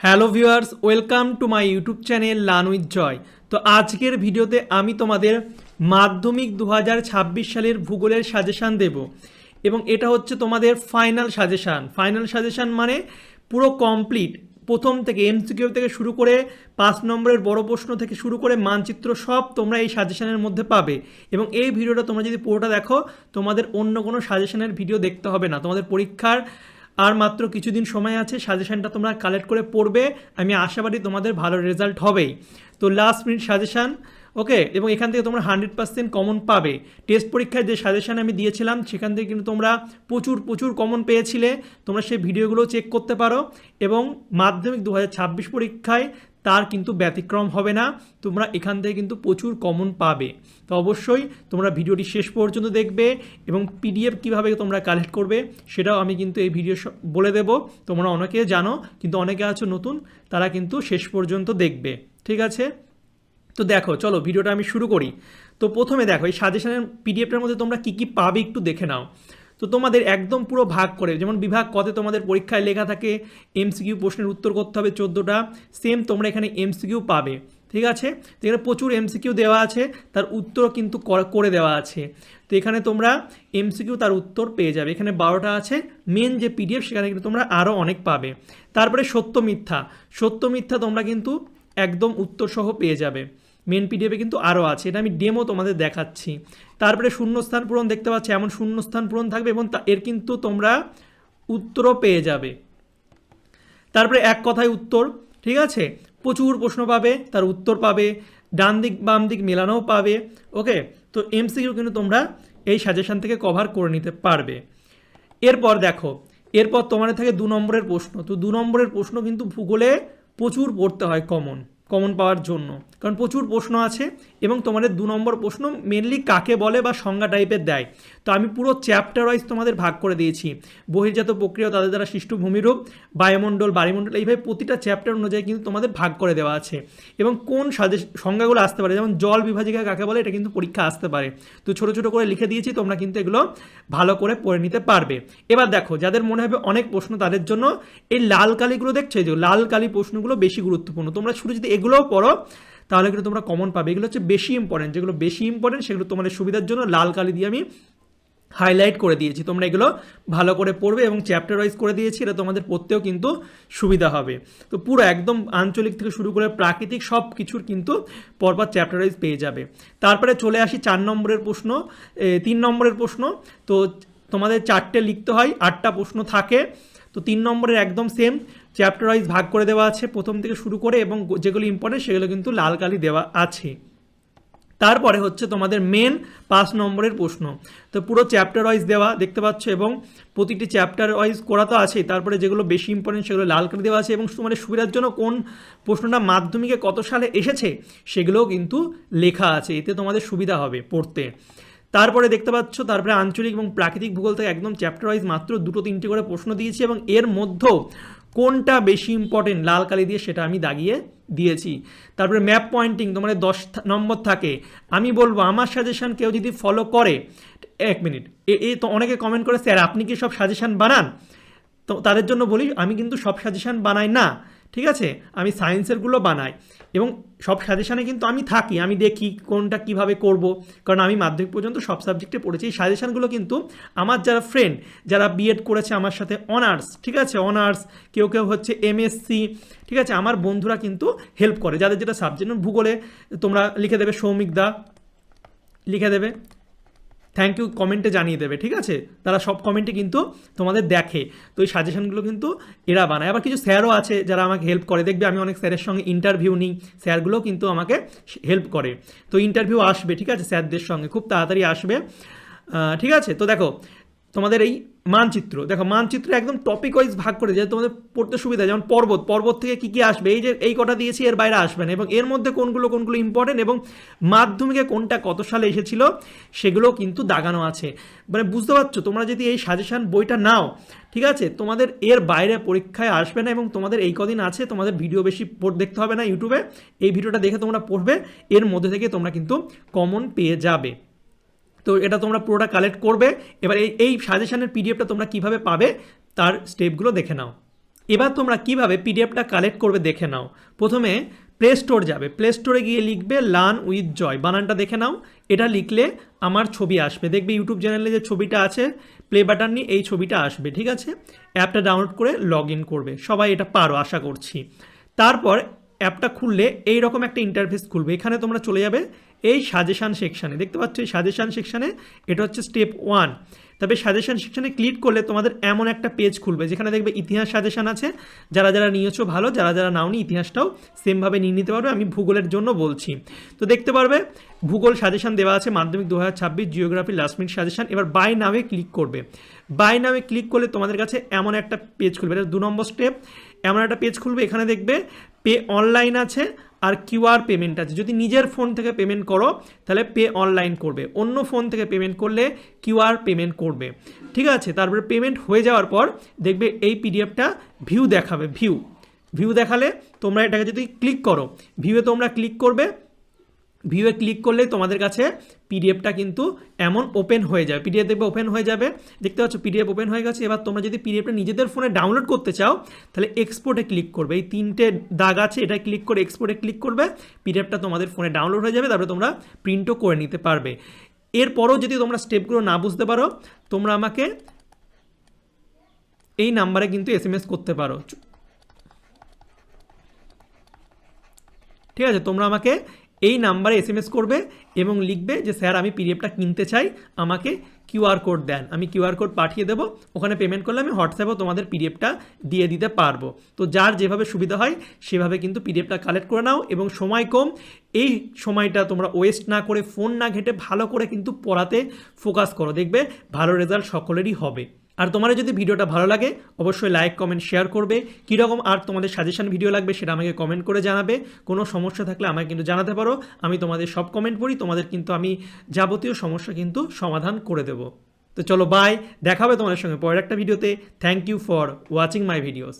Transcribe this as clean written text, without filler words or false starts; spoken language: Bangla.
Hello viewers, welcome to my YouTube channel learn with Joy. তো আজকের ভিডিওতে আমি তোমাদের মাধ্যমিক 2026 সালের ভূগোলের সাজেশান দেব এবং এটা হচ্ছে তোমাদের ফাইনাল সাজেশান মানে পুরো কমপ্লিট। প্রথম থেকে এমসিকিউ থেকে শুরু করে 5 নম্বরের বড় প্রশ্ন থেকে শুরু করে মানচিত্র সব তোমরা এই সাজেশানের মধ্যে পাবে। এবং এই ভিডিওটা তোমরা যদি পুরোটা দেখো তোমাদের অন্য কোনো সাজেশানের ভিডিও দেখতে হবে না। তোমাদের পরীক্ষার আর মাত্র কিছুদিন সময় আছে, সাজেশানটা তোমরা কালেক্ট করে পড়বে, আমি আশাবাদী তোমাদের ভালো রেজাল্ট হবেই। তো লাস্ট মিনিট সাজেশান, ওকে, এবং এখান থেকে তোমরা 100% কমন পাবে। টেস্ট পরীক্ষায় যে সাজেশান আমি দিয়েছিলাম সেখান থেকে কিন্তু তোমরা প্রচুর কমন পেয়েছিলে, তোমরা সেই ভিডিওগুলো চেক করতে পারো। এবং মাধ্যমিক 2026 পরীক্ষায় তার কিন্তু ব্যতিক্রম হবে না, তোমরা এখান থেকে কিন্তু প্রচুর কমন পাবে। তো অবশ্যই তোমরা ভিডিওটি শেষ পর্যন্ত দেখবে এবং পিডিএফ কীভাবে তোমরা কালেক্ট করবে সেটাও আমি কিন্তু এই ভিডিও বলে দেব। তোমরা অনেকে জানো কিন্তু অনেকে আছো নতুন, তারা কিন্তু শেষ পর্যন্ত দেখবে, ঠিক আছে? তো দেখো, চলো ভিডিওটা আমি শুরু করি। তো প্রথমে দেখো, এই সাজেশনের পিডিএফটার মধ্যে তোমরা কী কী পাবে একটু দেখে নাও। তো তোমাদের একদম পুরো ভাগ করে, যেমন বিভাগ কতে তোমাদের পরীক্ষায় লেখা থাকে এমসিকিউ প্রশ্নের উত্তর করতে হবে 14টা, সেম তোমরা এখানে এমসিকিউ পাবে, ঠিক আছে? তো এখানে প্রচুর এমসিকিউ দেওয়া আছে, তার উত্তর কিন্তু করে দেওয়া আছে। তো এখানে তোমরা এমসিকিউ তার উত্তর পেয়ে যাবে। এখানে 12টা আছে, মেন যে পিডিএফ সেখানে কিন্তু তোমরা আরও অনেক পাবে। তারপরে সত্য মিথ্যা তোমরা কিন্তু একদম উত্তর সহ পেয়ে যাবে। মেন পিডিএফে কিন্তু আরও আছে, এটা আমি ডেমো তোমাদের দেখাচ্ছি। তারপরে শূন্যস্থান পূরণ দেখতে পাচ্ছি, এমন শূন্যস্থান পূরণ থাকবে এবং এর কিন্তু তোমরা উত্তরও পেয়ে যাবে। তারপরে এক কথায় উত্তর, ঠিক আছে? প্রচুর প্রশ্ন পাবে, তার উত্তর পাবে, ডান দিক বাম দিক মেলানোও পাবে, ওকে? তো এমসিকিউ কিন্তু তোমরা এই সাজেশান থেকে কভার করে নিতে পারবে। এরপর দেখো, এরপর তোমাদের থাকে 2 নম্বরের প্রশ্ন। তো 2 নম্বরের প্রশ্ন কিন্তু ভূগোলে প্রচুর পড়তে হয় কমন পাওয়ার জন্য, কারণ প্রচুর প্রশ্ন আছে এবং তোমাদের 2 নম্বর প্রশ্ন মেনলি কাকে বলে বা সংজ্ঞা টাইপের দেয়। তো আমি পুরো চ্যাপ্টার ওয়াইজ তোমাদের ভাগ করে দিয়েছি। বহির্জাত প্রক্রিয়া, তাদের দ্বারা সৃষ্ট ভূমিরূপ, বায়ুমণ্ডল, বাড়িমণ্ডল, এইভাবে প্রতিটা চ্যাপ্টার অনুযায়ী কিন্তু তোমাদের ভাগ করে দেওয়া আছে এবং কোন সংজ্ঞাগুলো আসতে পারে, যেমন জল বিভাজিকা কাকে বলে, এটা কিন্তু পরীক্ষা আসতে পারে। তো ছোটো ছোটো করে লিখে দিয়েছি, তোমরা কিন্তু এগুলো ভালো করে পড়ে নিতে পারবে। এবার দেখো, যাদের মনে হবে অনেক প্রশ্ন তাদের জন্য এই লাল কালিগুলো দেখছো, এই যে লাল কালি প্রশ্নগুলো বেশি গুরুত্বপূর্ণ। তোমরা শুধু যদি এগুলোও পড়ো তাহলে কিন্তু তোমরা কমন পাবে। এগুলো হচ্ছে বেশি ইম্পর্টেন্ট, যেগুলো বেশি ইম্পর্টেন্ট সেগুলো তোমাদের সুবিধার জন্য লাল কালি দিয়ে আমি হাইলাইট করে দিয়েছি। তোমরা এগুলো ভালো করে পড়বে এবং চ্যাপ্টার ওয়াইজ করে দিয়েছি, এটা তোমাদের পড়তেও কিন্তু সুবিধা হবে। তো পুরো একদম আঞ্চলিক থেকে শুরু করে প্রাকৃতিক সব কিছুর কিন্তু পরপর চ্যাপ্টার ওয়াইজ পেয়ে যাবে। তারপরে চলে আসি 4 নম্বরের প্রশ্ন, 3 নম্বরের প্রশ্ন। তো তোমাদের 4টে লিখতে হয়, 8টা প্রশ্ন থাকে। তো 3 নম্বরের একদম সেম চ্যাপ্টার ওয়াইজ ভাগ করে দেওয়া আছে প্রথম থেকে শুরু করে, এবং যেগুলো ইম্পর্টেন্ট সেগুলো কিন্তু লাল কালি দেওয়া আছে। তারপরে হচ্ছে তোমাদের মেন 5 নম্বরের প্রশ্ন। তো পুরো চ্যাপ্টার ওয়াইজ দেওয়া দেখতে পাচ্ছ এবং প্রতিটি চ্যাপ্টার ওয়াইজ করা তো আছেই, তারপরে যেগুলো বেশি ইম্পর্টেন্ট সেগুলো লাল কালি দেওয়া আছে এবং তোমাদের সুবিধার জন্য কোন প্রশ্নটা মাধ্যমিকে কত সালে এসেছে সেগুলোও কিন্তু লেখা আছে, এতে তোমাদের সুবিধা হবে পড়তে। তারপরে দেখতে পাচ্ছ, তারপরে আঞ্চলিক এবং প্রাকৃতিক ভূগোল থেকে একদম চ্যাপ্টার ওয়াইজ মাত্র 2-3টে করে প্রশ্ন দিয়েছি এবং এর মধ্যেও কোনটা বেশি ইম্পর্টেন্ট লাল কালি দিয়ে সেটা আমি দাগিয়ে দিয়েছি। তারপরে ম্যাপ পয়েন্টিং তোমাদের 10 নম্বর থাকে। আমি বলবো আমার সাজেশান কেউ যদি ফলো করে, 1 মিনিট, এই তো অনেকে কমেন্ট করে স্যার আপনি কি সব সাজেশান বানান? তো তাদের জন্য বলি আমি কিন্তু সব সাজেশান বানাই না, ঠিক আছে? আমি সায়েন্সেরগুলো বানাই এবং সব সাজেশানে কিন্তু আমি থাকি, আমি দেখি কোনটা কিভাবে করব, কারণ আমি মাধ্যমিক পর্যন্ত সব সাবজেক্টে পড়েছি। এই সাজেশানগুলো কিন্তু আমার যারা ফ্রেন্ড যারা বিএড করেছে আমার সাথে অনার্স, ঠিক আছে, অনার্স, কেউ হচ্ছে এমএসসি, ঠিক আছে, আমার বন্ধুরা কিন্তু হেল্প করে। যাদের যেটা সাবজেক্ট, ভূগোলে তোমরা লিখে দেবে সৌমিক দা, লিখে দেবে, থ্যাংক ইউ কমেন্টে জানিয়ে দেবে, ঠিক আছে? তারা সব কমেন্টে কিন্তু তোমাদের দেখে। তো এই সাজেশনগুলো কিন্তু এরা বানায়। আবার কিছু স্যারও আছে যারা আমাকে হেল্প করে, দেখবে আমি অনেক স্যারের সঙ্গে ইন্টারভিউ নিই, স্যারগুলোও কিন্তু আমাকে হেল্প করে। তো ইন্টারভিউ আসবে, ঠিক আছে, স্যারদের সঙ্গে খুব তাড়াতাড়ি আসবে, ঠিক আছে? তো দেখো তোমাদের এই মানচিত্র, দেখো মানচিত্র একদম টপিক ওয়াইজ ভাগ করে, যেহেতু তোমাদের পড়তে সুবিধা। যেমন পর্বত থেকে কী আসবে, এই যে এই কটা দিয়েছি এর বাইরে আসবে না, এবং এর মধ্যে কোনগুলো ইম্পর্টেন্ট এবং মাধ্যমিকে কোনটা কত সালে এসেছিল সেগুলো কিন্তু দাগানো আছে। মানে বুঝতে পারছো, তোমরা যদি এই সাজেশান বইটা নাও, ঠিক আছে, তোমাদের এর বাইরে পরীক্ষায় আসবে না এবং তোমাদের এই কদিন আছে, তোমাদের ভিডিও বেশি দেখতে হবে না ইউটিউবে, এই ভিডিওটা দেখে তোমরা পড়বে, এর মধ্যে থেকে তোমরা কিন্তু কমন পেয়ে যাবে। তো এটা তোমরা পুরোটা কালেক্ট করবে। এবার এই সাজেশানের পিডিএফটা তোমরা কিভাবে পাবে তার স্টেপগুলো দেখে নাও। এবার তোমরা কিভাবে পিডিএফটা কালেক্ট করবে দেখে নাও। প্রথমে প্লে স্টোর যাবে, প্লে স্টোরে গিয়ে লিখবে লার্ন উইথ জয়, বানানটা দেখে নাও। এটা লিখলে আমার ছবি আসবে, দেখবে ইউটিউব চ্যানেলে যে ছবিটা আছে প্লে বাটন নিয়ে এই ছবিটা আসবে, ঠিক আছে। অ্যাপটা ডাউনলোড করে লগ ইন করবে, সবাই এটা পারো আশা করছি। তারপর অ্যাপটা খুললে এই রকম একটা ইন্টারফেস খুলবে, এখানে তোমরা চলে যাবে এই সাজেশান সেকশানে, দেখতে পাচ্ছ এই সাজেশান সেকশানে, এটা হচ্ছে স্টেপ 1। তবে সাজেশান সেকশানে ক্লিক করলে তোমাদের এমন একটা পেজ খুলবে যেখানে দেখবে ইতিহাস সাজেশান আছে, যারা যারা নিয়েছো ভালো, যারা যারা নাওনি ইতিহাসটাও সেমভাবে নিয়ে নিতে পারবে, আমি ভূগোলের জন্য বলছি। তো দেখতে পারবে ভূগোল সাজেশান দেওয়া আছে, মাধ্যমিক 2026 জিওগ্রাফি লাস্ট মিনিট সাজেশান। এবার বাই নামে ক্লিক করবে, বাই নামে ক্লিক করলে তোমাদের কাছে এমন একটা পেজ খুলবে, এটা 2 নম্বর স্টেপ। এমন একটা পেজ খুলবে, এখানে দেখবে পে অনলাইন আছে আর কিউআর পেমেন্ট আছে। যদি নিজের ফোন থেকে পেমেন্ট করো তাহলে পে অনলাইন করবে, অন্য ফোন থেকে পেমেন্ট করলে কিউআর পেমেন্ট করবে, ঠিক আছে। তারপরে পেমেন্ট হয়ে যাওয়ার পর দেখবে এই পিডিএফটা ভিউ দেখাবে, ভিউ দেখালে তোমরা এটাকে যদি ক্লিক করো, ভিউয়ে তোমরা ক্লিক করবে, ভিউয়ে ক্লিক করলে তোমাদের কাছে পিডিএফটা কিন্তু এমন ওপেন হয়ে যাবে, পিডিএফ দেখবে ওপেন হয়ে যাবে, দেখতে পাচ্ছ পিডিএফ ওপেন হয়ে গেছে। এবার তোমরা যদি পিডিএফটা নিজেদের ফোনে ডাউনলোড করতে চাও তাহলে এক্সপোর্টে ক্লিক করবে, এই 3টে দাগ আছে এটা ক্লিক করে এক্সপোর্টে ক্লিক করবে, পিডিএফটা তোমাদের ফোনে ডাউনলোড হয়ে যাবে, তারপরে তোমরা প্রিন্টও করে নিতে পারবে। এরপরও যদি তোমরা স্টেপগুলো না বুঝতে পারো তোমরা আমাকে এই নাম্বারে কিন্তু এসএমএস করতে পারো, ঠিক আছে। তোমরা আমাকে এই নাম্বারে এসএমএস করবে এবং লিখবে যে স্যার আমি পিডিএফটা কিনতে চাই, আমাকে কিউআর কোড দেন, আমি কিউআর কোড পাঠিয়ে দেবো, ওখানে পেমেন্ট করলে আমি হোয়াটসঅ্যাপেও তোমাদের পিডিএফটা দিয়ে দিতে পারবো। তো যার যেভাবে সুবিধা হয় সেভাবে কিন্তু পিডিএফটা কালেক্ট করে নাও, এবং সময় কম, এই সময়টা তোমরা ওয়েস্ট না করে ফোন না ঘেঁটে ভালো করে কিন্তু পড়াতে ফোকাস করো, দেখবে ভালো রেজাল্ট সকলেরই হবে। আর তোমাদের যদি ভিডিওটা ভালো লাগে অবশ্যই লাইক কমেন্ট শেয়ার করবে, কীরকম আর তোমাদের সাজেশন ভিডিও লাগবে সেটা আমাকে কমেন্ট করে জানাবে। কোনো সমস্যা থাকলে আমাকে কিন্তু জানাতে পারো, আমি তোমাদের সব কমেন্ট পড়ি, তোমাদের কিন্তু আমি যাবতীয় সমস্যা কিন্তু সমাধান করে দেব। তো চলো বাই, দেখা হবে তোমাদের সঙ্গে পরের একটা ভিডিওতে। Thank you for watching my videos.